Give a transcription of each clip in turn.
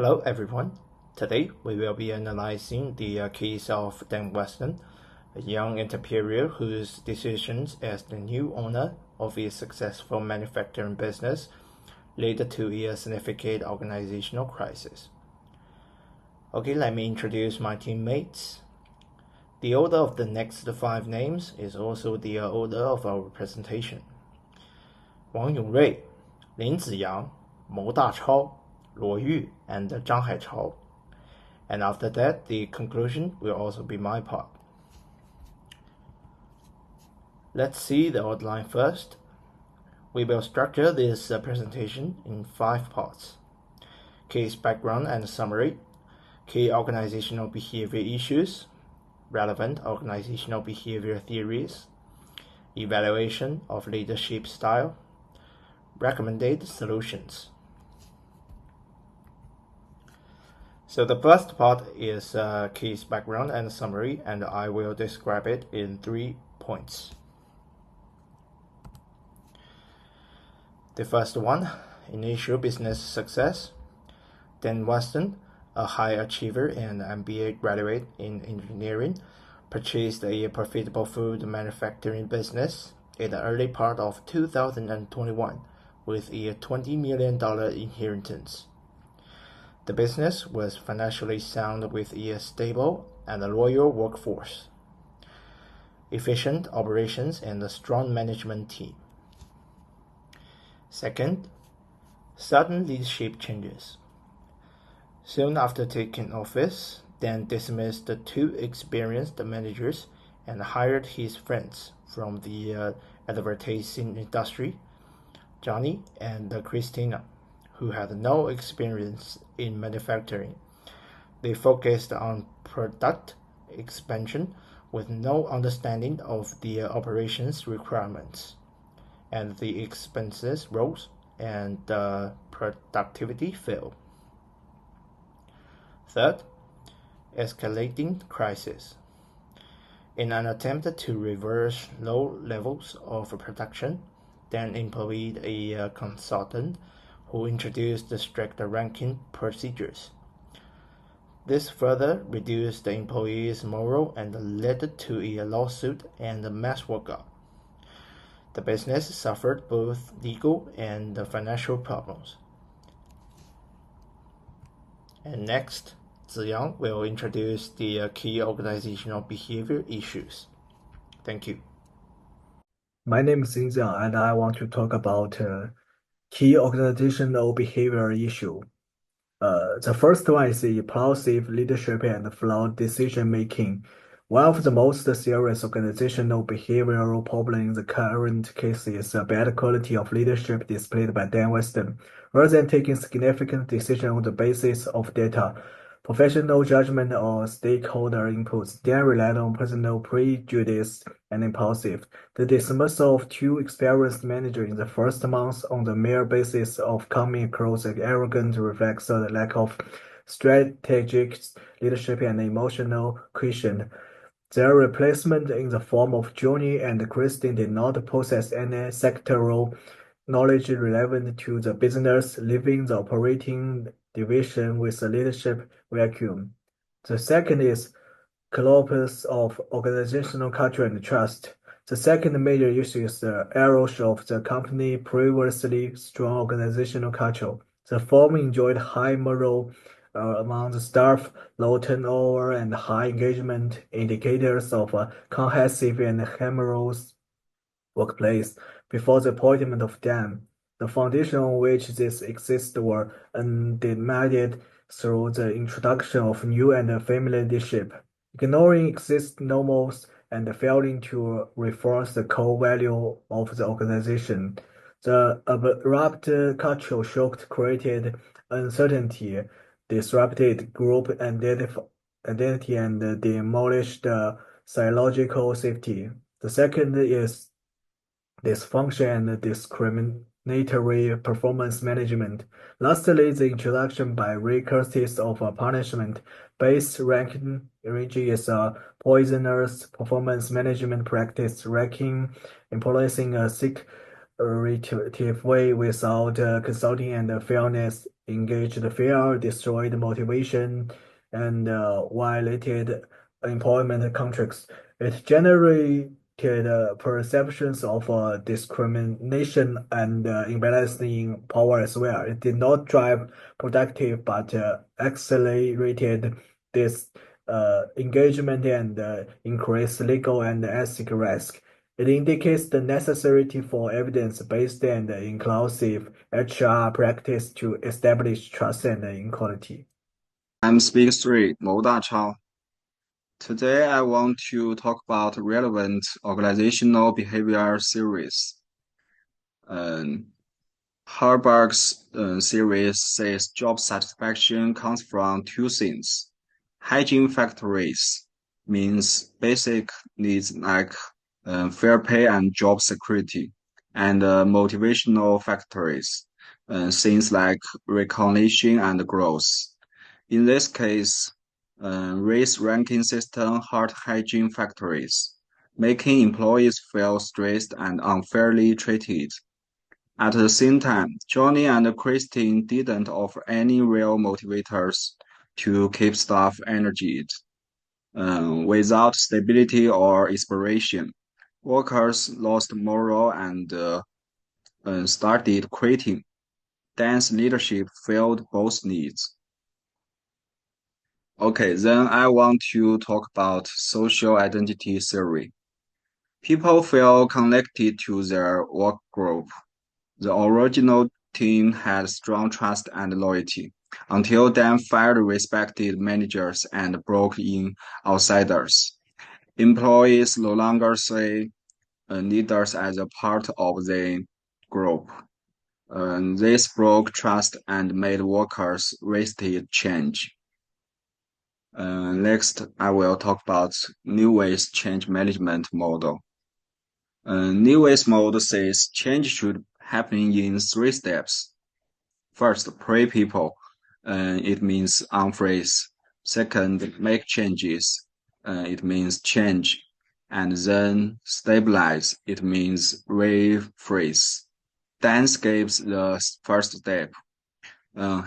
Hello everyone. Today we will be analyzing the case of Dan Weston, a young entrepreneur whose decisions as the new owner of a successful manufacturing business led to a significant organizational crisis. Okay, let me introduce my teammates. The order of the next 5 names is also the order of our presentation. 王永瑞、林子阳、牟大超、罗玉 and Zhang Haichao. And after that, the conclusion will also be my part. Let's see the outline first. We will structure this presentation in 5 parts. Case background and summary, key organizational behavior issues, relevant organizational behavior theories, evaluation of leadership style, recommended solutions. So the first part is case background and summary, and I will describe it in 3 points. The first one, initial business success. Dan Weston, a high achiever and MBA graduate in engineering, purchased a profitable food manufacturing business in the early part of 2021 with a $20 million inheritance. The business was financially sound with a stable and loyal workforce, efficient operations, and a strong management team. Second, sudden leadership changes. Soon after taking office, Dan dismissed the 2 experienced managers and hired his friends from the advertising industry, Johnny and Christina, who had no experience in manufacturing. They focused on product expansion with no understanding of the operations requirements, and the expenses rose and the productivity fell. Third, escalating crisis. In an attempt to reverse low levels of production, Dan employed a consultant who introduced the strict ranking procedures. This further reduced the employees' morale and led to a lawsuit and a mass walkout. The business suffered both legal and financial problems. And next, Ziyang will introduce the key organizational behavior issues. Thank you. My name is Xing Jiang, and I want to talk about key organizational behavior issue. The first one is impulsive leadership and flawed decision making. One of the most serious organizational behavioral problems in the current case is the bad quality of leadership displayed by Dan Weston. Rather than taking significant decisions on the basis of data, professional judgment, or stakeholder inputs, Dan relied on personal prejudice and impulsive. The dismissal of 2 experienced managers in the first month on the mere basis of coming across as arrogant reflects the lack of strategic leadership and emotional quotient. Their replacement in the form of Johnny and Christine did not possess any sectoral knowledge relevant to the business, leaving the operating division with a leadership vacuum. The second is collapse of organizational culture and trust. The second major issue is the erosion of the company's previously strong organizational culture. The firm enjoyed high morale among the staff, low turnover, and high engagement, indicators of a cohesive and harmonious workplace. Before the appointment of Dan, the foundation on which this exists were undermined through the introduction of new and familiar leadership, ignoring existing norms and failing to reinforce the core value of the organization. The abrupt cultural shock created uncertainty, disrupted group identity, and demolished psychological safety. The second is dysfunction and discriminatory performance management. Lastly, the introduction by Ray Curtis of a punishment-based ranking is a poisonous performance management practice, ranking employees in a secretive way without consulting and fairness engaged fear, destroyed motivation, and violated employment contracts. It generated perceptions of discrimination and imbalance in power as well. It did not drive productive, but accelerated this engagement and increased legal and ethical risk. It indicates the necessity for evidence-based and inclusive HR practice to establish trust and equality. I'm Speaker 3, Mo Dachao. Today I want to talk about relevant organizational behavior theories. Harburg's series says job satisfaction comes from two things. Hygiene factors means basic needs like fair pay and job security, and motivational factors, things like recognition and growth. In this case, race ranking system hurt hygiene factors, making employees feel stressed and unfairly treated. At the same time, Johnny and Christine didn't offer any real motivators to keep staff energized. Without stability or inspiration, workers lost morale and started quitting. Dan's leadership failed both needs. Okay, then I want to talk about social identity theory. People feel connected to their work group. The original team had strong trust and loyalty until Dan fired respected managers and brought in outsiders. Employees no longer see leaders as a part of the group. This broke trust and made workers resist change. Next, I will talk about New Way's change management model. New Way's model says change should happen in three steps. First, pray people. It means unfreeze. Second, make changes. It means change. And then stabilize. It means refreeze. Dan skips the first step.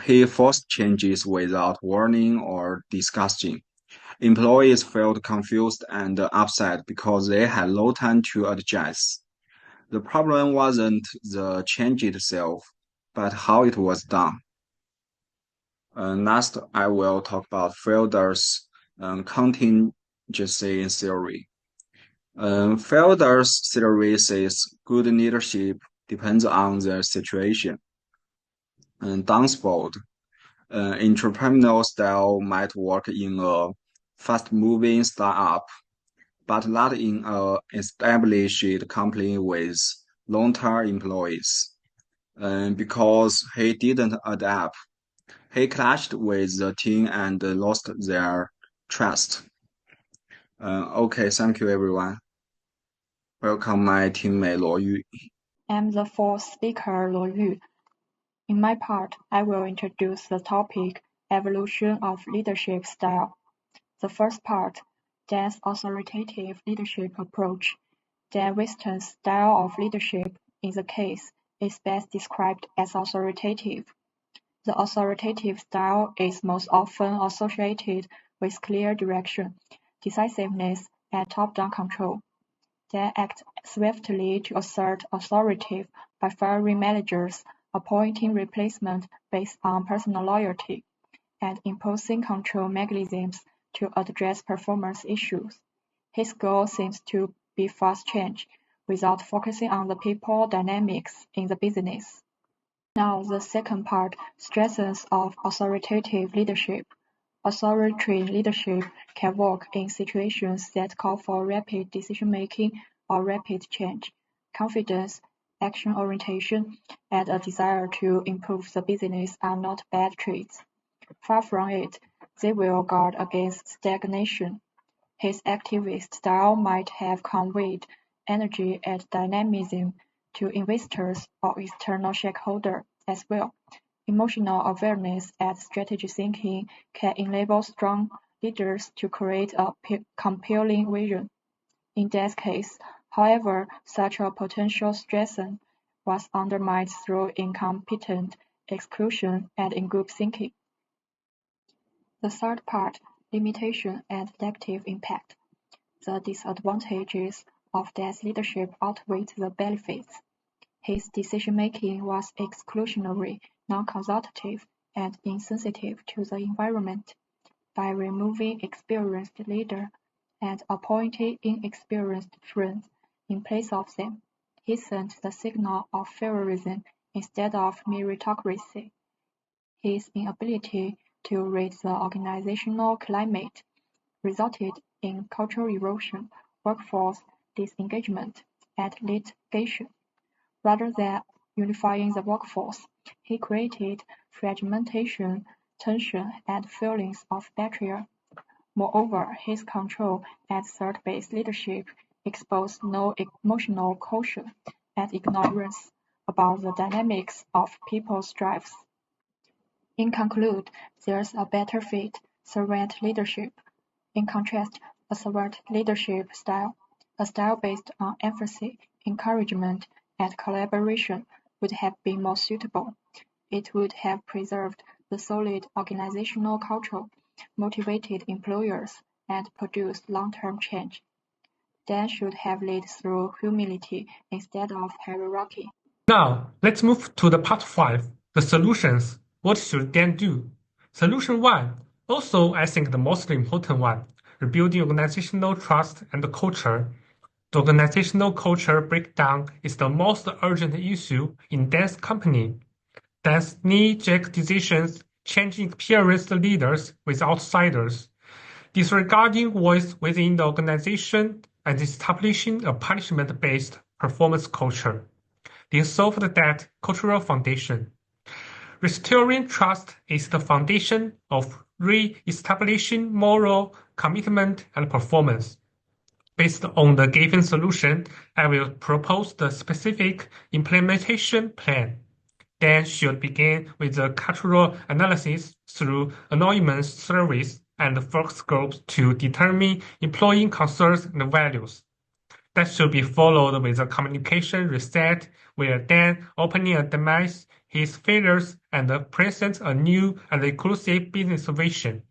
He forced changes without warning or discussing. Employees felt confused and upset because they had no time to adjust. The problem wasn't the change itself, but how it was done. Next, I will talk about Felder's contingency theory. Felder's theory says good leadership depends on the situation. Dunsfold, entrepreneurial style might work in a fast-moving startup, but not in an established company with long-term employees. Because he didn't adapt, he clashed with the team and lost their trust. Okay, thank you everyone. Welcome my teammate Luo Yu. I'm the fourth speaker, Luo Yu. In my part, I will introduce the topic Evolution of Leadership Style. The first part, Dan's authoritative leadership approach. Dan Weston's style of leadership in the case is best described as authoritative. The authoritative style is most often associated with clear direction, decisiveness, and top-down control. Dan acts swiftly to assert authority by firing managers, appointing replacements based on personal loyalty, and imposing control mechanisms to address performance issues. His goal seems to be fast change, without focusing on the people dynamics in the business. Now the second part, stresses of authoritative leadership. Authoritarian leadership can work in situations that call for rapid decision-making or rapid change. Confidence, action orientation, and a desire to improve the business are not bad traits. Far from it, they will guard against stagnation. His activist style might have conveyed energy and dynamism to investors or external shareholders as well. Emotional awareness and strategic thinking can enable strong leaders to create a compelling vision. In that case, however, such a potential stressor was undermined through incompetent exclusion and in-group thinking. The third part, limitation and negative impact. The disadvantages of Dan's leadership outweighed the benefits. His decision-making was exclusionary, non-consultative, and insensitive to the environment. By removing experienced leaders and appointing inexperienced friends in place of them, he sent the signal of favorism instead of meritocracy. His inability to raise the organizational climate resulted in cultural erosion, workforce disengagement, and litigation. Rather than unifying the workforce, he created fragmentation, tension, and feelings of betrayal. Moreover, his control and third-base leadership exposed no emotional quotient and ignorance about the dynamics of people's lives. In conclude, there's a better fit, servant leadership. In contrast, a servant leadership style, a style based on empathy, encouragement, and collaboration, would have been more suitable. It would have preserved the solid organizational culture, motivated employers, and produced long-term change. Dan should have led through humility instead of hierarchy. Now, let's move to the part 5, the solutions. What should Dan do? Solution 1, also I think the most important one, rebuilding organizational trust and culture. The organizational culture breakdown is the most urgent issue in Dan's company. Dan's knee-jerk decisions, changing experienced leaders with outsiders, disregarding voice within the organization, and establishing a punishment-based performance culture. Dissolved that cultural foundation. Restoring trust is the foundation of re-establishing moral commitment and performance. Based on the given solution, I will propose the specific implementation plan. Dan should begin with the cultural analysis through anonymous surveys and focus groups to determine employee concerns and values. That should be followed with a communication reset where Dan openly admits his failures and presents a new and inclusive business vision.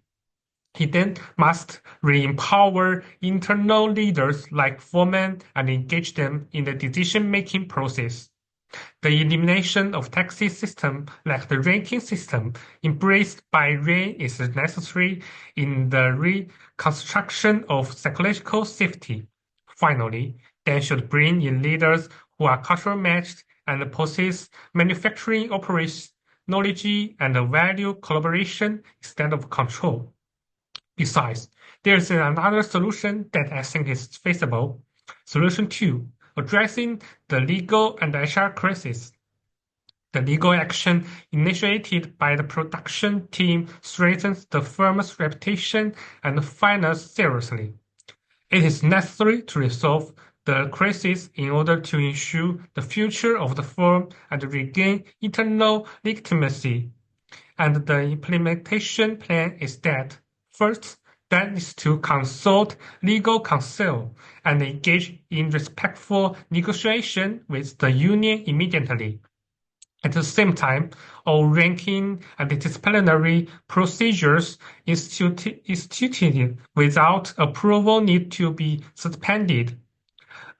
He then must re-empower internal leaders like foremen and engage them in the decision-making process. The elimination of taxi system like the ranking system embraced by Rain is necessary in the reconstruction of psychological safety. Finally, Dan should bring in leaders who are cultural matched and possess manufacturing operations knowledge and value collaboration instead of control. Besides, there is another solution that I think is feasible. Solution 2, addressing the legal and HR crisis. The legal action initiated by the production team strengthens the firm's reputation and finance seriously. It is necessary to resolve the crisis in order to ensure the future of the firm and regain internal legitimacy. And the implementation plan is that, first, Dan is to consult legal counsel and engage in respectful negotiation with the union immediately. At the same time, all ranking and disciplinary procedures instituted without approval need to be suspended.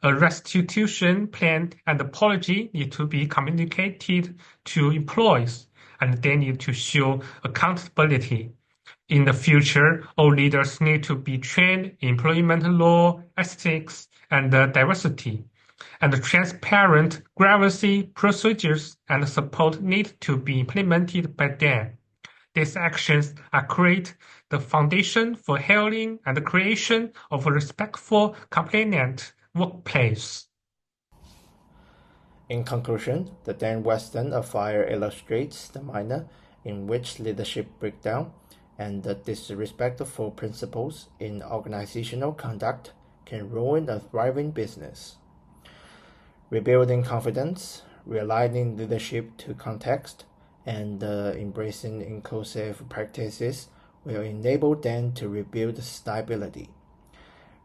A restitution plan and apology need to be communicated to employees, and they need to show accountability. In the future, all leaders need to be trained in employment law, ethics, and diversity. And transparent privacy procedures and support need to be implemented by them. These actions are create the foundation for healing and the creation of a respectful, compliant workplace. In conclusion, the Dan Weston affair illustrates the manner in which leadership breakdown and the disrespectful principles in organizational conduct can ruin a thriving business. Rebuilding confidence, realigning leadership to context, and embracing inclusive practices will enable Dan to rebuild stability,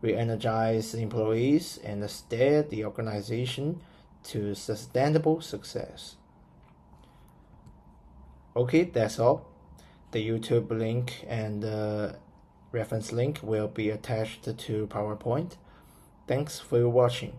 re-energize employees, and steer the organization to sustainable success. Okay, that's all. The YouTube link and the reference link will be attached to PowerPoint. Thanks for watching.